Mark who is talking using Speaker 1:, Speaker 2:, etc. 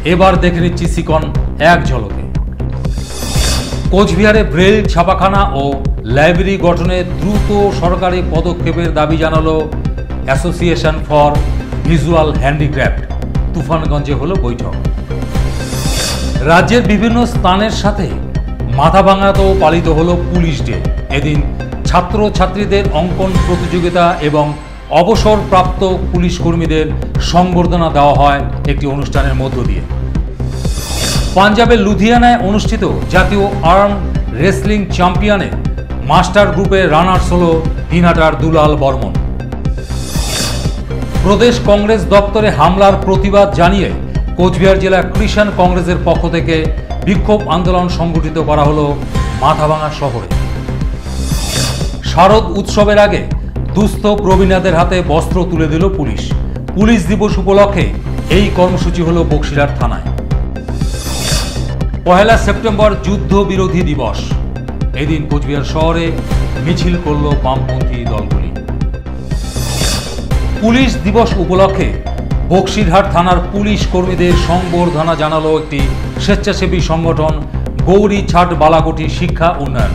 Speaker 1: এবার দেখে নিচ্ছি সিকন এক ঝলকে। কোচবিহারে ব্রেল ছাপাখানা ও লাইব্রেরি গঠনে দ্রুত সরকারি পদক্ষেপের দাবি জানালো অ্যাসোসিয়েশন ফর ভিজুয়াল হ্যান্ডিক্রাফট। তুফানগঞ্জে হলো বৈঠক। রাজ্যের বিভিন্ন স্থানের সাথে মাথাভাঙাতেও পালিত হলো পুলিশ ডে। এদিন ছাত্রছাত্রীদের অঙ্কন প্রতিযোগিতা এবং অবসরপ্রাপ্ত পুলিশ কর্মীদের সংবর্ধনা দেওয়া হয় একটি অনুষ্ঠানের মধ্য দিয়ে। পাঞ্জাবের লুধিয়ানায় অনুষ্ঠিত জাতীয় আর্ম রেসলিং চ্যাম্পিয়নে মাস্টার গ্রুপের রানার্স হল দিনহাটার দুলাল বর্মন। প্রদেশ কংগ্রেস দপ্তরে হামলার প্রতিবাদ জানিয়ে কোচবিহার জেলা কৃষাণ কংগ্রেসের পক্ষ থেকে বিক্ষোভ আন্দোলন সংগঠিত করা হলো মাথাভাঙা শহরে। শারদ উৎসবের আগে দুস্থ প্রবীণাদের হাতে বস্ত্র তুলে দিল পুলিশ। পুলিশ দিবস উপলক্ষে এই কর্মসূচি হলো বক্সিরহাট থানায়। 1 সেপ্টেম্বর যুদ্ধ বিরোধী দিবস। এদিন কোচবিহার শহরে মিছিল করল বামপন্থী দলগুলি। পুলিশ দিবস উপলক্ষে বক্সিরহাট থানার পুলিশ কর্মীদের সংবর্ধনা জানালো একটি স্বেচ্ছাসেবী সংগঠন গৌরী ছাট বালাকোটি শিক্ষা উন্নয়ন।